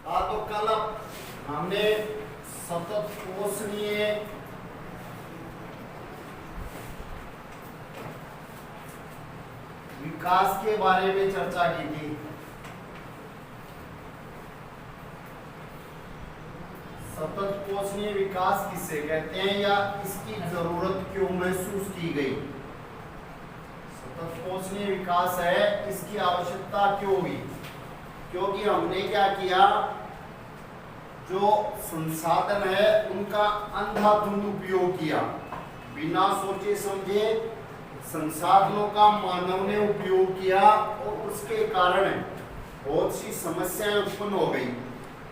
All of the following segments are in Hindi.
तो कल हमने सतत पोषणीय विकास के बारे में चर्चा की थी। सतत पोषणीय विकास किसे कहते हैं या इसकी जरूरत क्यों महसूस की गई। सतत पोषणीय विकास है, इसकी आवश्यकता क्यों हुई? क्योंकि हमने क्या किया, जो संसाधन है उनका अंधाधुंध उपयोग किया, बिना सोचे समझे संसाधनों का मानव ने उपयोग किया और उसके कारण बहुत सी समस्याएं उत्पन्न हो गई।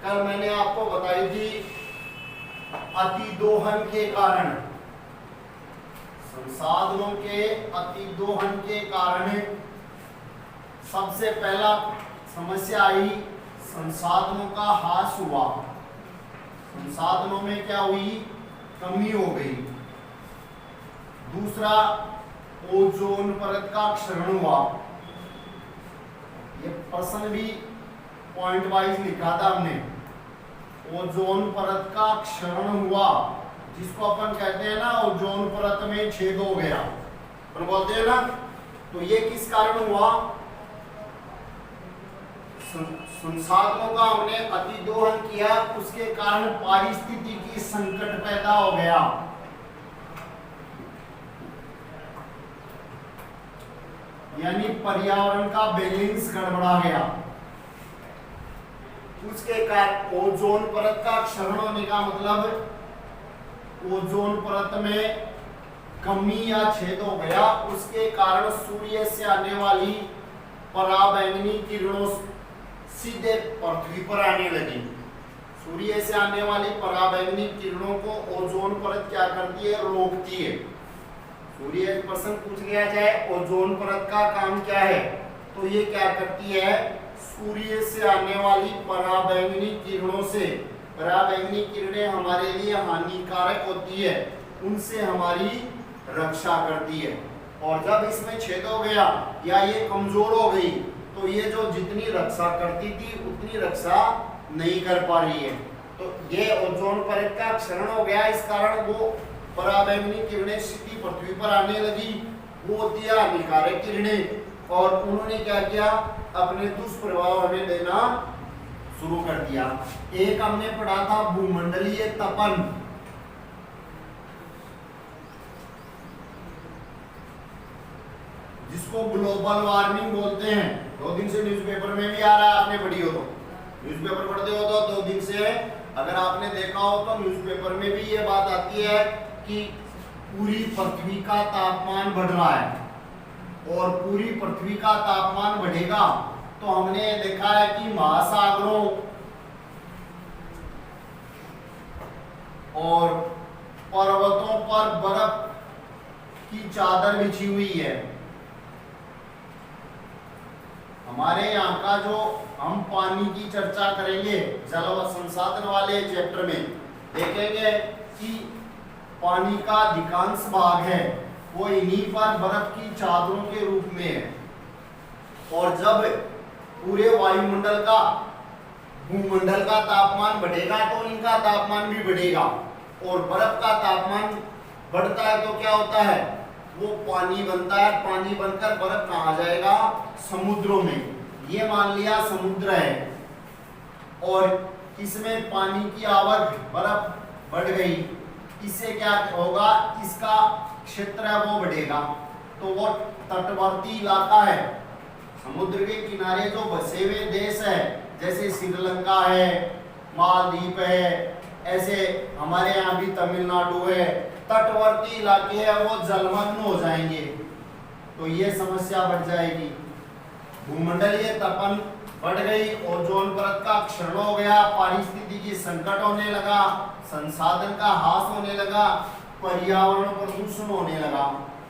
कल मैंने आपको बताई थी अतिदोहन के कारण, संसाधनों के अतिदोहन के कारण सबसे पहला समस्या आई, संसाधनों का ह्रास हुआ, संसाधनों में क्या हुई, कमी हो गई। दूसरा, ओजोन परत का क्षरण हुआ। ये प्रश्न भी पॉइंट वाइज लिखा था हमने। ओजोन परत का क्षरण हुआ, जिसको अपन कहते हैं ना ओजोन परत में छेद हो गया, अपन बोलते हैं ना। तो ये किस कारण हुआ? संसाधनों का हमने अतिदोहन किया, उसके कारण पारिस्थितिकी संकट पैदा हो गया। यानी पर्यावरण का बैलेंस गड़बड़ा गया। उसके कारण ओजोन परत का क्षरण होने का मतलब ओजोन परत में कमी या छेद हो गया। उसके कारण सूर्य से आने वाली पराबैंगनी किरणों सीधे पृथ्वी पर आने लगी। सूर्य से आने वाली पराबैंगनी किरणों को ओजोन परत क्या करती है, रोकती है। सूर्य प्रश्न पूछ लिया जाए ओजोन परत का काम क्या है, तो ये क्या करती है, सूर्य से आने वाली पराबैंगनी किरणों से, पराबैंगनी किरणें हमारे लिए हानिकारक होती है, उनसे हमारी रक्षा करती है। और जब इसमें छेद हो गया या ये कमजोर हो गई, तो ये जो जितनी रक्षा करती थी उतनी रक्षा नहीं कर पा रही है। तो ये ओजोन परत का क्षरण हो गया, इस कारण वो पराबैंगनी किरणें सीधी पृथ्वी पर आने लगी, वो होती है हानिकारक किरणें। और उन्होंने क्या किया, अपने दुष्प्रभाव हमें देना शुरू कर दिया। एक हमने पढ़ा था भूमंडलीय तपन, जिसको ग्लोबल वार्मिंग बोलते हैं। 2 दिन से न्यूज़पेपर में भी आ रहा है, आपने पढ़ी हो तो, न्यूज़पेपर पढ़ते हो तो 2 दिन से अगर आपने देखा हो तो न्यूज़पेपर में भी ये बात आती है कि पूरी पृथ्वी का तापमान बढ़ रहा है, और पूरी पृथ्वी का तापमान बढ़ेगा तो हमने देखा है कि महासागरों और पर्वतों पर बर्फ की चादर बिछी हुई है। हमारे यहाँ का जो हम पानी की चर्चा करेंगे जल व संसाधन वाले चैप्टर में, देखेंगे कि पानी का अधिकांश भाग है वो इन्हीं पर बर्फ की चादरों के रूप में है। और जब पूरे वायुमंडल का, भूमंडल का तापमान बढ़ेगा तो इनका तापमान भी बढ़ेगा, और बर्फ का तापमान बढ़ता है तो क्या होता है, वो पानी बनता है, पानी बनकर बर्फ कहाँ जाएगा, समुद्रों में। ये मान लिया समुद्र है, और इसमें पानी की आवक, बर्फ बढ़ गई, इससे क्या होगा, इसका क्षेत्र है वो बढ़ेगा। तो वो तटवर्ती इलाका है, समुद्र के किनारे जो बसे हुए देश है, जैसे श्रीलंका है, मालदीव है, ऐसे हमारे यहाँ भी तमिलनाडु है, तटवर्ती इलाके हैं, वो जलमग्न हो जाएंगे, तो ये समस्या बढ़ जाएगी। भूमंडलीय तपन बढ़ गई, ओजोन परत का क्षरण हो गया, पारिस्थितिकी संकट होने लगा, संसाधन का ह्रास होने लगा, पर्यावरण प्रदूषण होने लगा,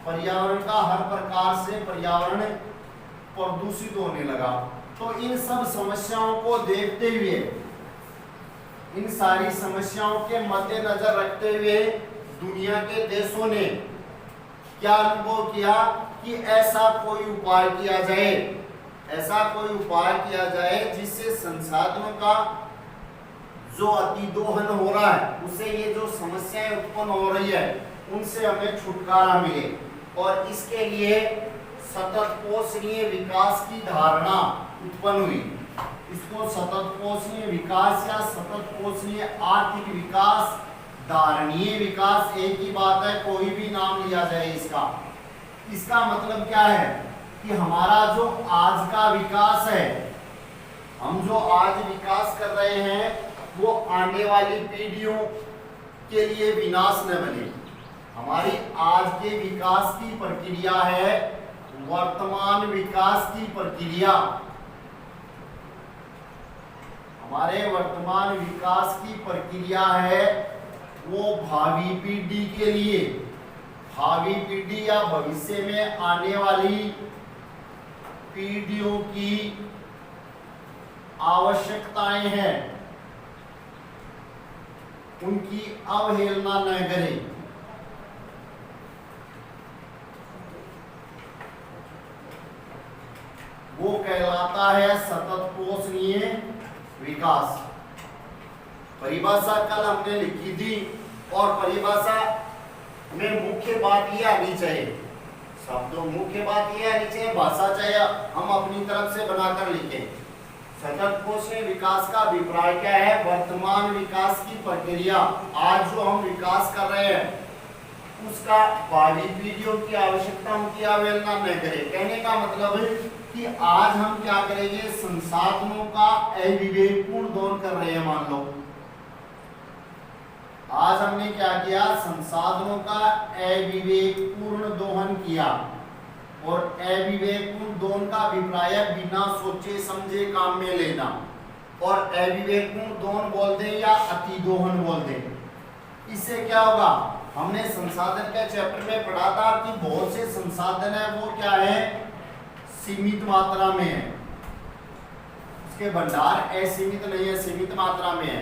पर्यावरण का हर प्रकार से पर्यावरण प्रदूषित होने लगा। तो इन सब समस्याओं को देखते हुए, इन सारी समस्याओं के मद्देनजर रखते हुए दुनिया के देशों ने क्या अनुभव किया कि ऐसा कोई उपाय किया जाए, ऐसा कोई उपाय किया जाए जिससे संसाधनों का जो अतिदोहन हो रहा है, उससे ये जो समस्याएं उत्पन्न हो रही है, उनसे हमें छुटकारा मिले। और इसके लिए सतत पोषणीय विकास की धारणा उत्पन्न हुई। इसको सतत पोषणीय विकास या सतत पोषणीय आर्थिक विकास, धारणीय विकास एक ही बात है, कोई भी नाम लिया जाए इसका। इसका मतलब क्या है कि हमारा जो आज का विकास है, हम जो आज विकास कर रहे हैं, वो आने वाली पीढ़ियों के लिए विनाश न बने। हमारी आज के विकास की प्रक्रिया है वर्तमान विकास की प्रक्रिया। हमारे वर्तमान विकास की प्रक्रिया है वो भावी पीढ़ी के लिए, भावी पीढ़ी या भविष्य में आने वाली पीढ़ियों की आवश्यकताएं हैं, उनकी अवहेलना न करें। वो कहलाता है सतत पोषणीय विकास। परिभाषा कल हमने लिखी थी और परिभाषा में मुख्य बात ये आनी चाहिए, शब्दों मुख्य बात ये आनी चाहिए, भाषा चाहे हम अपनी तरफ से बनाकर लिखें। सतत पोषणीय विकास का अभिप्राय क्या है? वर्तमान विकास की प्रक्रिया, आज जो हम विकास कर रहे हैं, उसका भावी पीढ़ियों की आवश्यकताओं की अवहेलना न करें। कहने का मतलब है कि आज हम क्या करेंगे, संसाधनों का अविवेकपूर्ण दोहन कर रहे हैं। मान लो आज हमने क्या किया, संसाधनों का अविवेकपूर्ण दोहन किया। और अविवेकपूर्ण दोहन का अभिप्राय बिना सोचे समझे काम में लेना। और अविवेकपूर्ण दोहन बोल दें या अति दोहन बोल दें, इससे क्या होगा? हमने संसाधन के चैप्टर में पढ़ा था कि बहुत से संसाधन है वो क्या है, सीमित मात्रा में है, उसके भंडार असीमित नहीं है, सीमित मात्रा में है।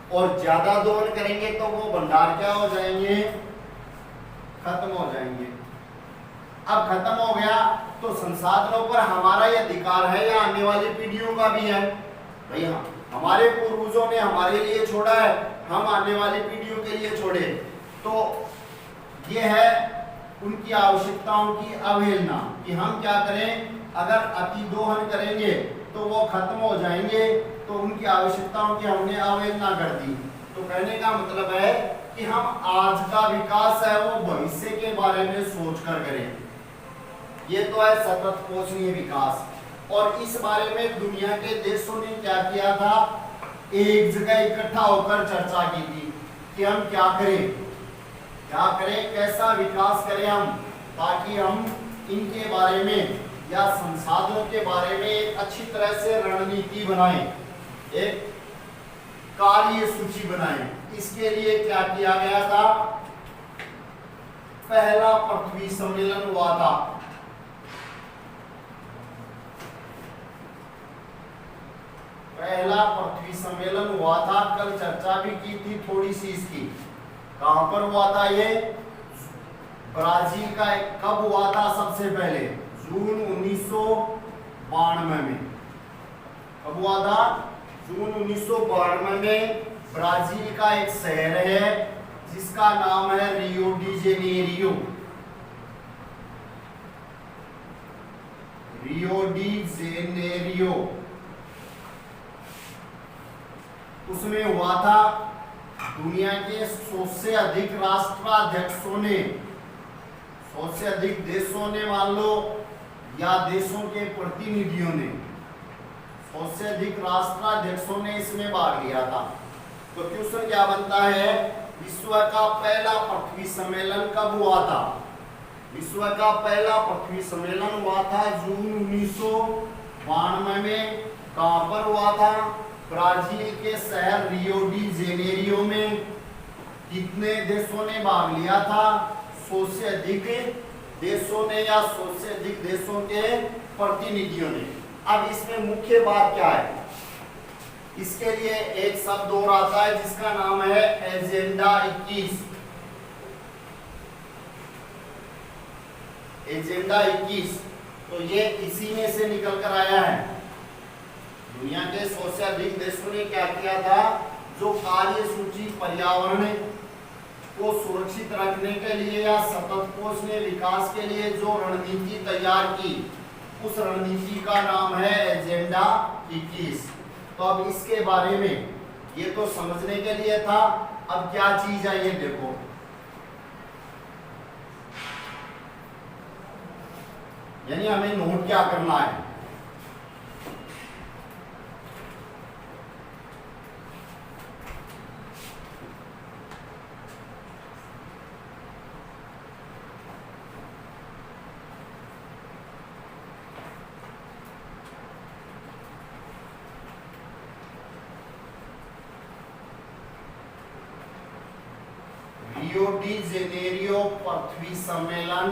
और ज्यादा दोहन करेंगे तो वो भंडार क्या हो जाएंगे, खत्म हो जाएंगे। अब खत्म हो गया तो संसाधनों पर हमारा ये अधिकार है या आने वाली पीढ़ियों का भी है? भाई हाँ, हमारे पूर्वजों ने हमारे लिए छोड़ा है, हम आने वाली पीढ़ियों के लिए छोड़े। तो ये है उनकी आवश्यकताओं की अवहेलना कि हम क्या करें, अगर अति दोहन करेंगे तो वो खत्म हो जाएंगे, तो उनकी आवश्यकताओं की हमने अवहेलना कर दी। तो कहने का मतलब है कि हम आज का विकास है वो भविष्य के बारे में सोचकर करें। ये तो है सतत पोषणीय विकास। और इस बारे में दुनिया के देशों ने क्या किया था, एक जगह इकट्ठा होकर चर्चा की थी कि हम क्या करें, कैसा विकास करें हम, ताकि हम इनके बारे में या संसाधनों के बारे में एक अच्छी तरह से रणनीति बनाएं, एक कार्य सूची बनाएं। इसके लिए क्या किया गया था, पहला पृथ्वी सम्मेलन हुआ था। पहला पृथ्वी सम्मेलन हुआ था, कल चर्चा भी की थी थोड़ी सी इसकी। कहां पर हुआ था ये? ब्राजील का। कब हुआ था? सबसे पहले जून 1992 में। कब हुआ था? जून 1992 में। ब्राजील का एक शहर है जिसका नाम है Rio de Janeiro. Rio de Janeiro उसमें हुआ था। दुनिया के 100 से अधिक राष्ट्राध्यक्षों ने, 100 से अधिक देशों ने मान लो, या देशों के प्रतिनिधियों ने, 100 से अधिक राष्ट्राध्यक्षों ने इसमें भाग लिया था। तो क्वेश्चन क्या बनता है, विश्व का पहला पृथ्वी सम्मेलन कब हुआ था? विश्व का पहला पृथ्वी सम्मेलन हुआ था जून 1992 में। कहां पर हुआ था? ब्राजील के शहर रियो डी जेनेरियो में। कितने देशों ने भाग लिया था? 100 से अधिक देशों ने या 100 से अधिक देशों के प्रतिनिधियों ने। अब इसमें मुख्य बात क्या है, इसके लिए एक शब्द और आता है जिसका नाम है एजेंडा 21। एजेंडा 21 तो ये इसी में से निकल कर आया है। दुनिया के 100 से अधिक देशों ने क्या किया था, जो कार्यसूची पर्यावरण को सुरक्षित रखने के लिए या सतत पोषणीय विकास के लिए जो रणनीति तैयार की, उस रणनीति का नाम है एजेंडा 21। तो अब इसके बारे में ये तो समझने के लिए था, अब क्या चीज है ये देखो। यानी हमें नोट क्या करना है, रियो डी जेनेरियो पृथ्वी सम्मेलन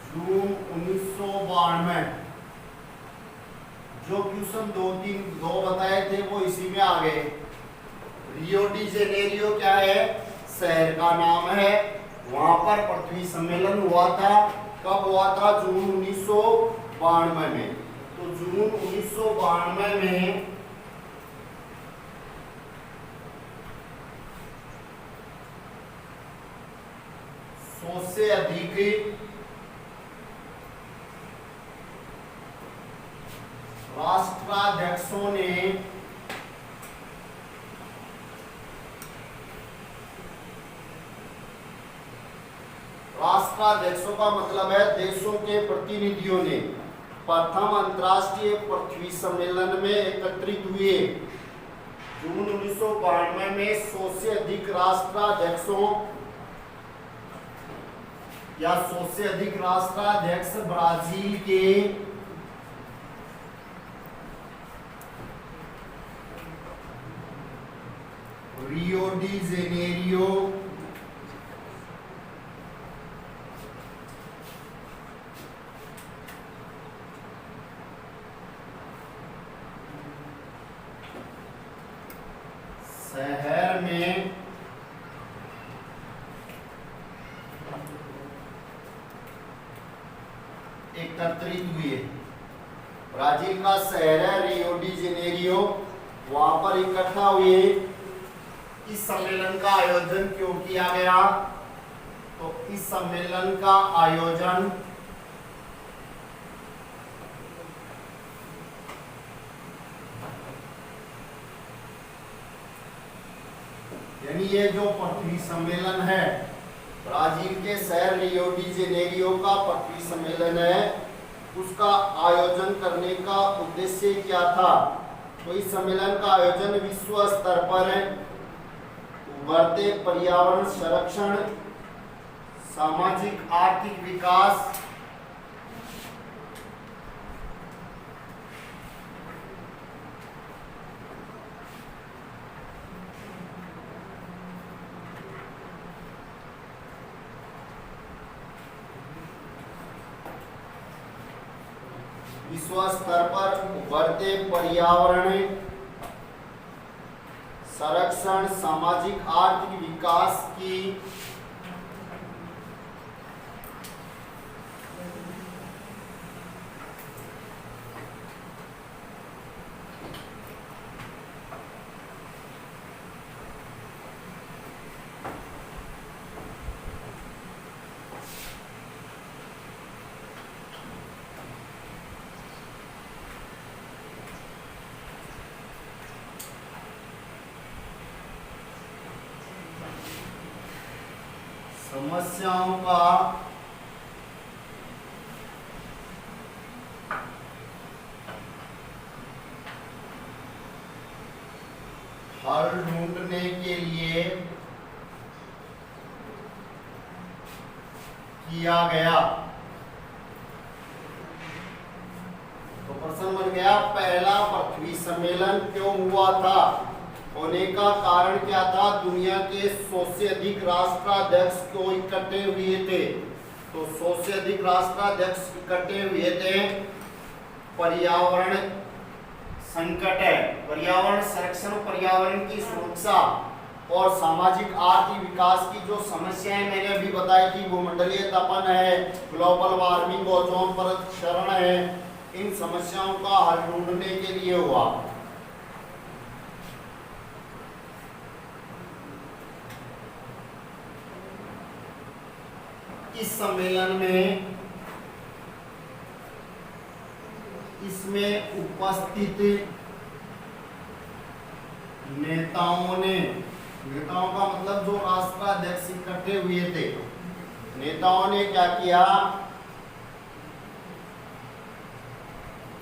जून 1992। जो क्वेश्चन दो बताए थे वो इसी में आ गए। रियो डी जेनेरियो क्या है, शहर का नाम है, वहां पर पृथ्वी सम्मेलन हुआ था। कब हुआ था, जून 1992 में। तो जून 1992 में सौ से अधिक राष्ट्राध्यक्षों ने राष्ट्राध्यक्षों का मतलब है देशों के प्रतिनिधियों ने प्रथम अंतर्राष्ट्रीय पृथ्वी सम्मेलन में एकत्रित हुए। जून 1992 में 100 से अधिक राष्ट्राध्यक्षों या 100 से अधिक राष्ट्राध्यक्ष ब्राजील के रियो डी जेनेरियो शहर में एकत्रित हुए। ब्राजील का शहर है रियो डी जेनेरियो, वहां पर इकट्ठा हुए। इस सम्मेलन का आयोजन क्यों किया गया, तो इस सम्मेलन का आयोजन यानी ये जो पृथ्वी सम्मेलन है, ब्राजील के शहर रियो डी जेनेरियो का पृथ्वी सम्मेलन है, उसका आयोजन करने का उद्देश्य क्या था। तो इस सम्मेलन का आयोजन विश्व स्तर पर उभरते पर्यावरण संरक्षण, सामाजिक आर्थिक विकास, विश्व स्तर पर उभरते पर्यावरण संरक्षण, सामाजिक आर्थिक विकास की समस्याओं का हल ढूंढने के लिए किया गया। तो प्रश्न बन गया, पहला पृथ्वी सम्मेलन क्यों हुआ था, होने का कारण क्या था। दुनिया के 100 से अधिक राष्ट्राध्यक्ष को इकट्ठे हुए थे। तो 100 से अधिक राष्ट्राध्यक्ष इकट्ठे हुए थे। पर्यावरण संकट है, पर्यावरण संरक्षण, पर्यावरण की सुरक्षा और सामाजिक आर्थिक विकास की जो समस्याएं मैंने अभी बताई थी, भूमंडलीय तापन है, ग्लोबल वार्मिंग, ओजोन परत क्षरण है, इन समस्याओं का हल ढूंढने के लिए हुआ। इस सम्मेलन में इसमें उपस्थित नेताओं का मतलब जो राष्ट्राध्यक्ष इकट्ठे हुए थे, नेताओं ने क्या किया,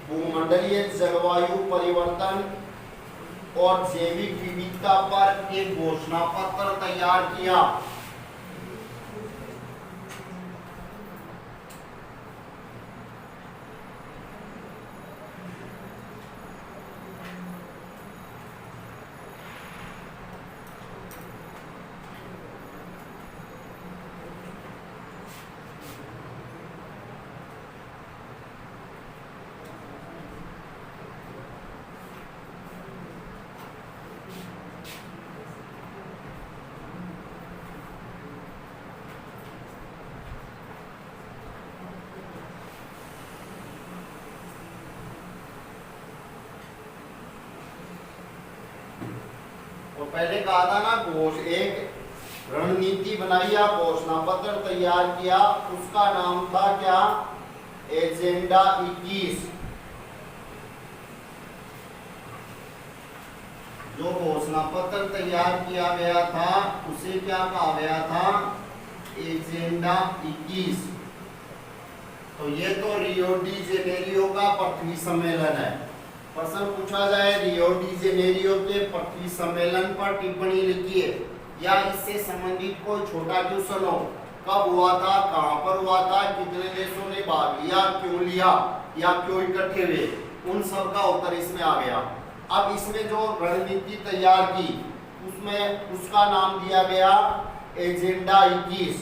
भूमंडलीय जलवायु परिवर्तन और जैविक विविधता पर एक घोषणा पत्र तैयार किया। तो पहले कहा था ना, एक रणनीति बनाई या घोषणा पत्र तैयार किया, उसका नाम था क्या, एजेंडा 21। जो घोषणा पत्र तैयार किया गया था उसे क्या कहा गया था, एजेंडा 21। तो ये तो रियो डी जेनेरियो का पृथ्वी सम्मेलन है। प्रश्न पूछा जाए, रियो डी जेनेरियो के पृथ्वी सम्मेलन पर टिप्पणी लिखिए, या इससे संबंधित कोई छोटा क्वेश्चन हो, कब हुआ था, कहां पर हुआ था, कितने देशों ने भाग लिया, क्यों लिया या क्यों इकट्ठे हुए, उन सब का उत्तर इसमें आ गया। अब इसमें जो रणनीति तैयार की उसमें उसका नाम दिया गया एजेंडा 21।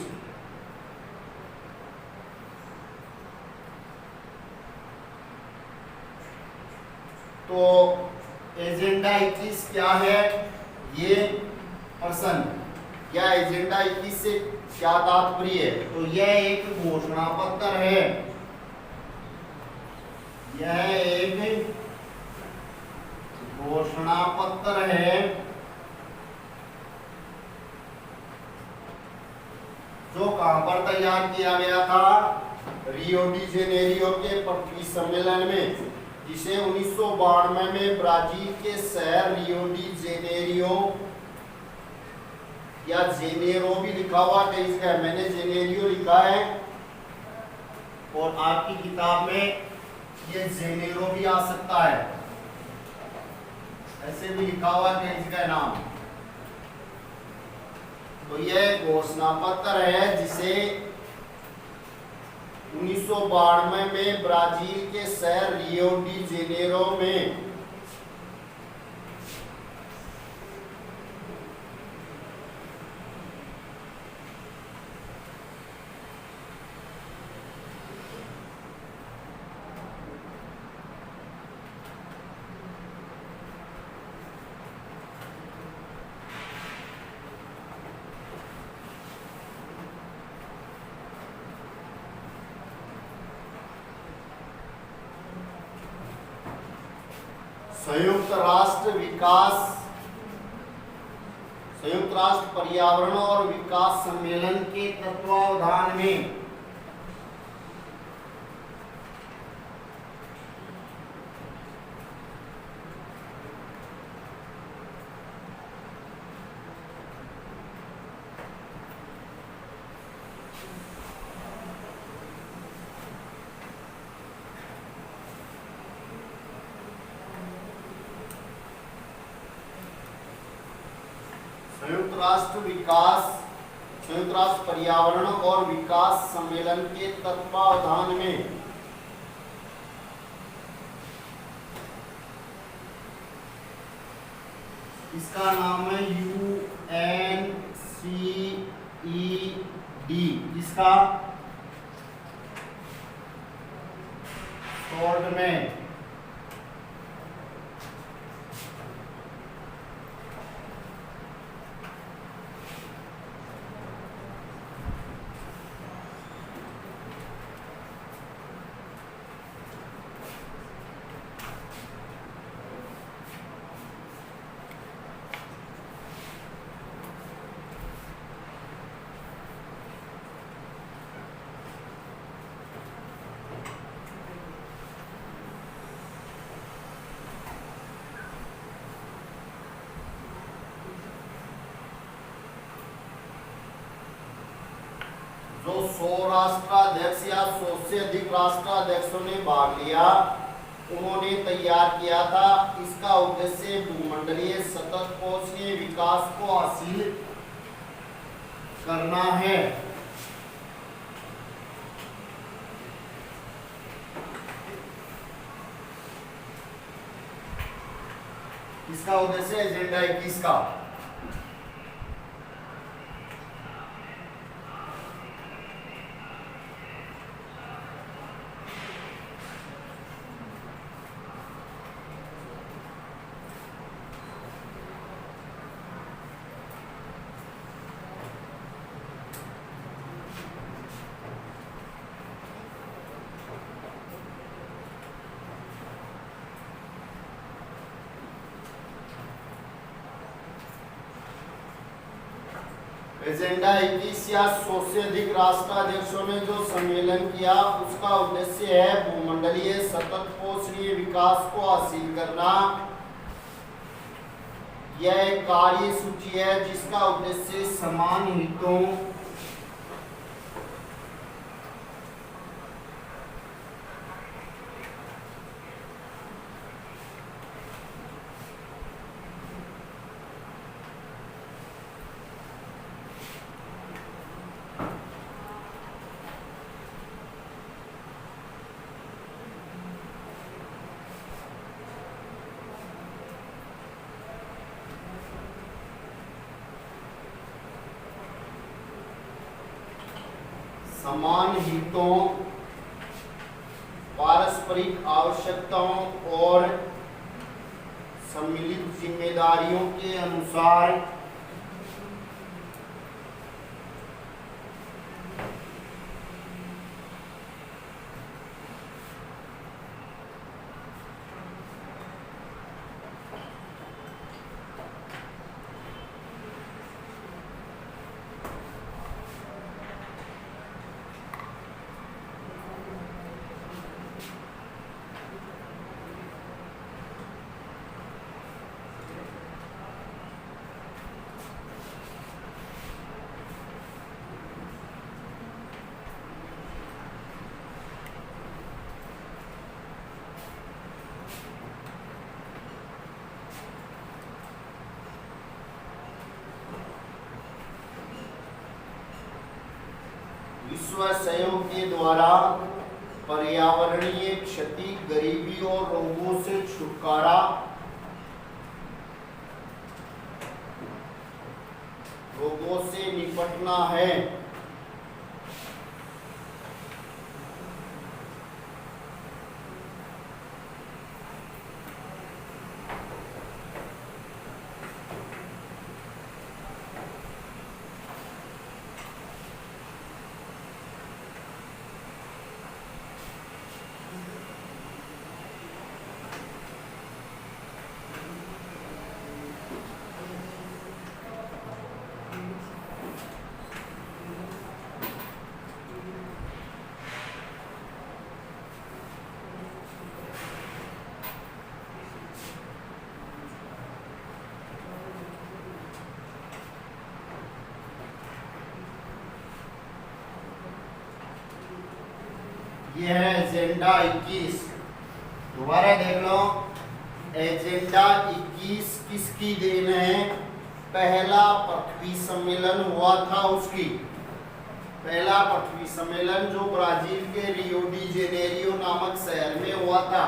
तो एजेंडा 21 क्या है, ये प्रश्न, क्या एजेंडा 21 से क्या तात्पर्य है, तो यह एक घोषणा पत्र है, यह एक घोषणा पत्र है जो कहां पर तैयार किया गया था, रियो डी जेनेरियो के पृथ्वी सम्मेलन में, जिसे 1992 में ब्राजील के शहर रियो डी जेनेरियो या जेनेरो भी लिखा हुआ कई जगह, मैंने जेनेरियो लिखा है और आपकी किताब में ये जेनेरो भी आ सकता है, ऐसे भी लिखा हुआ कई जगह नाम। तो यह घोषणा पत्र है जिसे 1992 में ब्राजील के शहर रियो डी जेनेरो में संयुक्त राष्ट्र पर्यावरण और विकास सम्मेलन के तत्वावधान में संयुक्त राष्ट्र पर्यावरण और विकास सम्मेलन के तत्वावधान में इसका नाम है UNCED, इसका शॉर्ट में जो 100 राष्ट्राध्यक्ष या 100 से अधिक राष्ट्राध्यक्षों ने भाग लिया, उन्होंने तैयार किया था। इसका उद्देश्य भूमंडलीय सतत पोषणीय विकास को हासिल करना है। इसका उद्देश्य एजेंडा 21 का। एजेंडा 21 या 100 से अधिक राष्ट्राध्यक्षों ने जो सम्मेलन किया, उसका उद्देश्य है भूमंडलीय सतत पोषणीय विकास को हासिल करना। यह एक कार्य सूची है जिसका उद्देश्य समान हितों समान हितों, पारस्परिक आवश्यकताओं और सम्मिलित जिम्मेदारियों के अनुसार विश्व सहयोग के द्वारा पर्यावरणीय क्षति, गरीबी और रोगों से छुटकारा, रोगों से निपटना है। यह है एजेंडा 21। दोबारा देख लो, एजेंडा 21 किसकी देन है? पहला पृथ्वी सम्मेलन हुआ था उसकी। पहला पृथ्वी सम्मेलन जो ब्राजील के रियो डी जेनेरियो नामक शहर में हुआ था,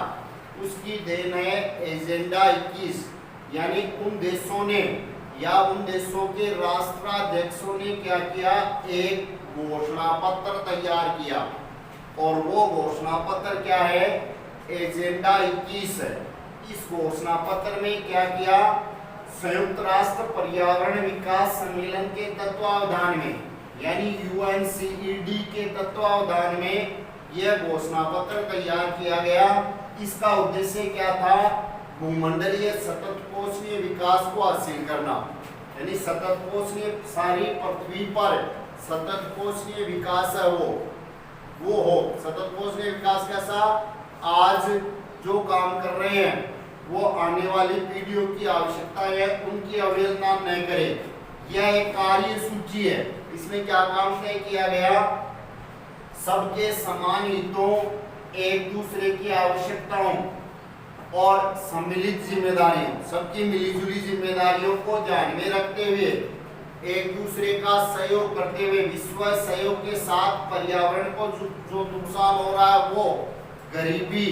उसकी देन है एजेंडा 21। यानी उन देशों ने या उन देशों के राष्ट्राध्यक्षों ने क्या किया? एक घोषणा पत्र तैयार किया, और वो घोषणा पत्र क्या है? एजेंडा 21 है। इस घोषणा पत्र में क्या किया? संयुक्त राष्ट्र पर्यावरण विकास सम्मेलन के तत्वावधान में, यानी UNCED के तत्वावधान में यह घोषणा पत्र तैयार किया गया। इसका उद्देश्य क्या था? भूमंडलीय सतत पोषणीय विकास को हासिल करना, यानी सतत पोषणीय, सारी पृथ्वी पर सतत पोषणीय विकास है वो हो। सतत पोषणीय विकास कैसा? आज जो काम कर रहे हैं वो आने वाली पीढ़ियों की आवश्यकता है, उनकी अवहेलना न करें। यह एक कार्य सूची है। इसमें क्या काम तय किया गया? सबके समान हितों, एक दूसरे की आवश्यकताओं और सम्मिलित जिम्मेदारियों, सबकी मिलीजुली जिम्मेदारियों को ध्यान में रखते हुए एक दूसरे का सहयोग करते हुए विश्व सहयोग के साथ पर्यावरण को जो नुकसान हो रहा है वो गरीबी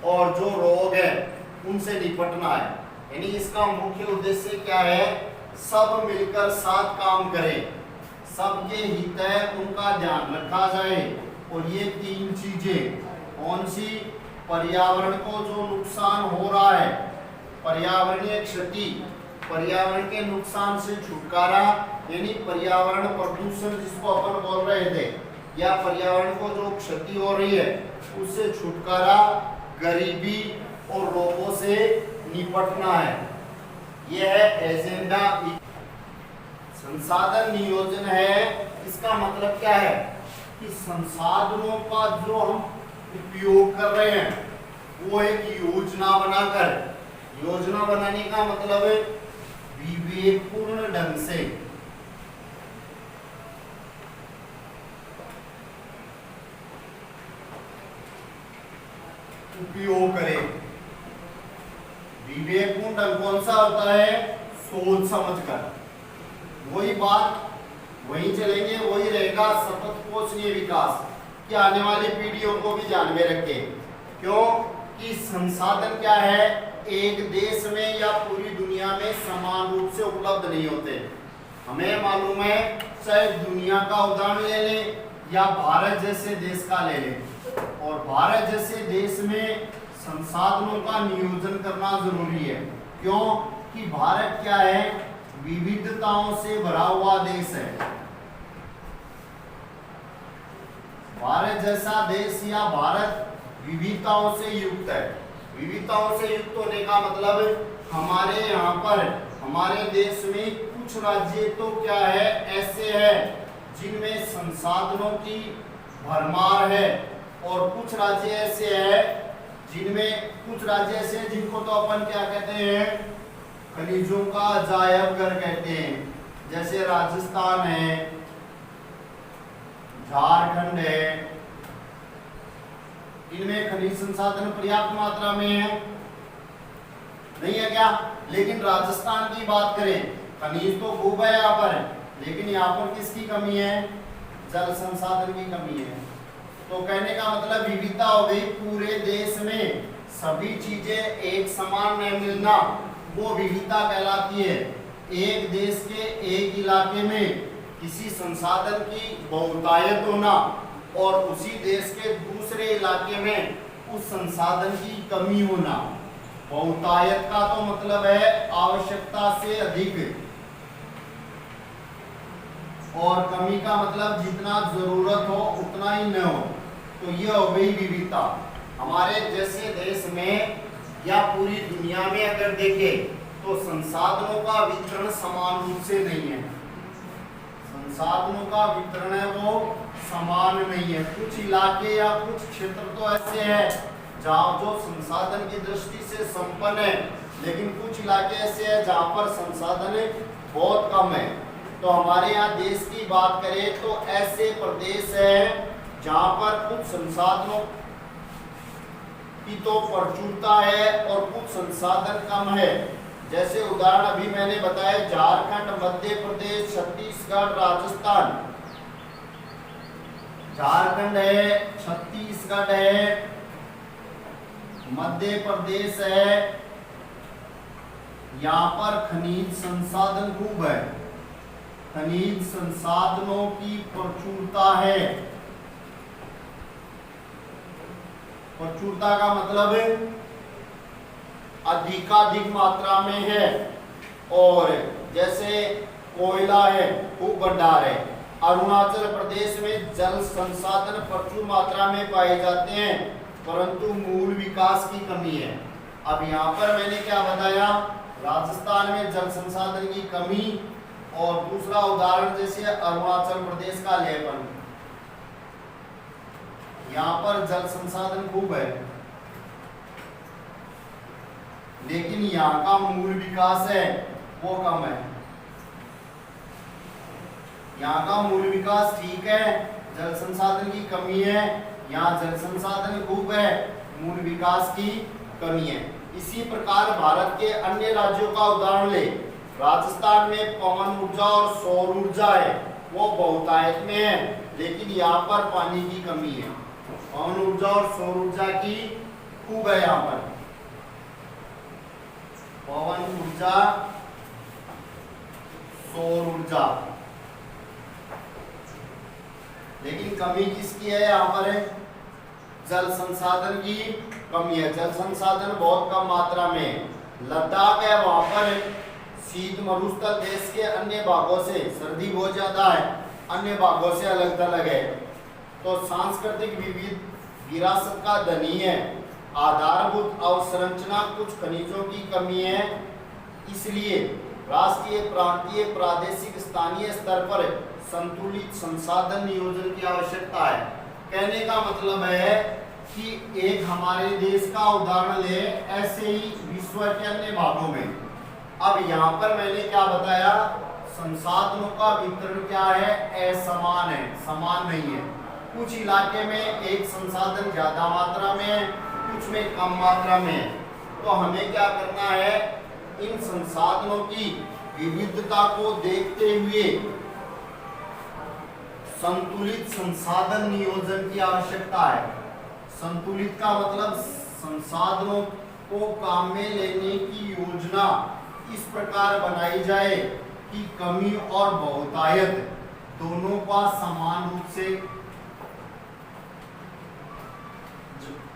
और जो रोग है उनसे निपटना है। यानी इसका मुख्य उद्देश्य क्या है, सब मिलकर साथ काम करें, सबके हित है उनका ध्यान रखा जाए। और ये तीन चीजें कौन सी, पर्यावरण को जो नुकसान हो रहा है, पर्यावरणीय क्षति, पर्यावरण के नुकसान से छुटकारा यानी पर्यावरण प्रदूषण जिसको अपन बोल रहे थे, या पर्यावरण को जो क्षति हो रही है उससे छुटकारा, गरीबी और रोगों से निपटना है। यह है एजेंडा। संसाधन नियोजन है, इसका मतलब क्या है कि संसाधनों का जो हम उपयोग कर रहे हैं वो एक योजना बनाकर, योजना बनाने का मतलब है विवेकपूर्ण ढंग से उपयोग करें। विवेकपूर्ण ढंग कौन सा होता है, सोच समझकर। वही बात वहीं चलेंगे, वही रहेगा सतत पोषणीय विकास कि आने वाली पीढ़ियों को भी ध्यान में रखें। क्यों कि संसाधन क्या है, एक देश में या पूरी दुनिया में समान रूप से उपलब्ध नहीं होते। हमें मालूम है, चाहे दुनिया का उदाहरण ले लें या भारत जैसे देश का ले लें, और भारत जैसे देश में संसाधनों का नियोजन करना जरूरी है। क्यों कि भारत क्या है, विविधताओं से भरा हुआ देश है। भारत जैसा देश या भारत विविधताओं से युक्त है। विविधताओं से युक्त होने का मतलब हमारे यहाँ पर, हमारे देश में कुछ राज्य तो क्या है, ऐसे है जिनमें संसाधनों की भरमार है, और कुछ राज्य ऐसे है जिनमें, कुछ राज्य ऐसे हैं जिनको तो अपन क्या कहते हैं, खनिजों का अजायब घर कहते हैं। जैसे राजस्थान है, झारखंड है, इनमें खनिज संसाधन पर्याप्त मात्रा में है, नहीं है क्या? लेकिन राजस्थान की बात करें, खनिज तो खूब है यहाँ पर, लेकिन यहाँ पर किसकी कमी है, जल संसाधन की कमी है। तो कहने का मतलब विविधता हो गई, पूरे देश में सभी चीजें एक समान न मिलना वो विविधता कहलाती है। एक देश के एक इलाके में किसी संसाधन की बहुतायत होना और उसी देश के दूसरे इलाके में उस संसाधन की कमी होना। बहुतायत का तो मतलब है आवश्यकता से अधिक, और कमी का मतलब जितना जरूरत हो उतना ही न हो। तो ये हो गई विविधता। हमारे जैसे देश में या पूरी दुनिया में अगर देखें तो संसाधनों का वितरण समान रूप से नहीं है। संसाधनों का वितरण है वो समान नहीं है। कुछ इलाके या कुछ क्षेत्र तो ऐसे हैं जहाँ जो संसाधन की दृष्टि से संपन्न है, लेकिन कुछ इलाके ऐसे हैं जहाँ पर संसाधन बहुत कम है। तो हमारे यहाँ देश की बात करें तो ऐसे प्रदेश हैं जहाँ पर कुछ संसाधनों की तो प्रचुरता है और कुछ संसाधन कम है। जैसे उदाहरण अभी मैंने बताया, झारखंड, मध्य प्रदेश, छत्तीसगढ़, राजस्थान। झारखंड है, छत्तीसगढ़ है, मध्य प्रदेश है, यहाँ पर खनिज संसाधन खूब है, खनिज संसाधनों की प्रचुरता है। प्रचुरता का मतलब अधिकाधिक मात्रा में है। और जैसे कोयला है, खूब भंडार है। अरुणाचल प्रदेश में जल संसाधन प्रचुर मात्रा में पाए जाते हैं, परंतु मूल विकास की कमी है। अब यहाँ पर मैंने क्या बताया, राजस्थान में जल संसाधन की कमी, और दूसरा उदाहरण जैसे अरुणाचल प्रदेश का लेपन, यहाँ पर जल संसाधन खूब है, लेकिन यहाँ का मूल विकास है वो कम है। यहाँ का मूल विकास ठीक है, जल संसाधन की कमी है, यहाँ जल संसाधन खूब है, मूल विकास की कमी है। इसी प्रकार भारत के अन्य राज्यों का उदाहरण ले, राजस्थान में पवन ऊर्जा और सौर ऊर्जा है, वो बहुतायत में है, लेकिन यहाँ पर पानी की कमी है। पवन ऊर्जा और सौर ऊर्जा की खूब है यहाँ पर, पवन ऊर्जा सौर ऊर्जा, लेकिन कमी किसकी है यहाँ पर है, जल संसाधन की कमी है। जल संसाधन बहुत कम मात्रा में है। लद्दाख है, वहां पर शीत मरुस्थल देश के अन्य भागों से सर्दी बहुत ज्यादा है, अन्य भागों से अलग थलग है, तो सांस्कृतिक विरासत का धनी है। आधारभूत अवसंरचना कुछ खनिजों की कमी है, इसलिए राष्ट्रीय, प्रांतीय, प्रादेशिक, स्थानीय स्तर पर संतुलित संसाधन नियोजन की आवश्यकता है। कहने का मतलब है कि एक हमारे देश का उदाहरण ले, ऐसे ही विश्व के अन्य भागों में। अब यहाँ पर मैंने क्या बताया, संसाधनों का वितरण क्या है, असमान है, समान नहीं है। कुछ इलाके में एक संसाधन ज्यादा मात्रा में है, कुछ में कम मात्रा में है। तो हमें क्या करना है, इन संसाधनों की विविधता को देखते हुए संतुलित संसाधन नियोजन की आवश्यकता है। संतुलित का मतलब संसाधनों को काम में लेने की योजना इस प्रकार बनाई जाए कि कमी और बहुतायत दोनों का समान रूप से,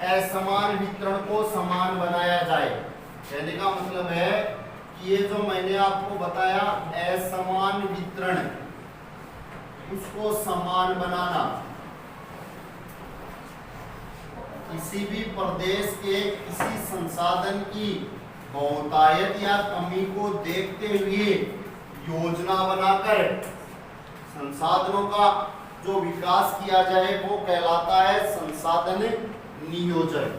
असमान वितरण को समान बनाया जाए। कहने का मतलब है कि ये जो मैंने आपको बताया असमान वितरण, उसको समान बनाना। किसी भी प्रदेश के किसी संसाधन की बहुतायत या कमी को देखते हुए योजना बनाकर संसाधनों का जो विकास किया जाए वो कहलाता है संसाधन नियोजन।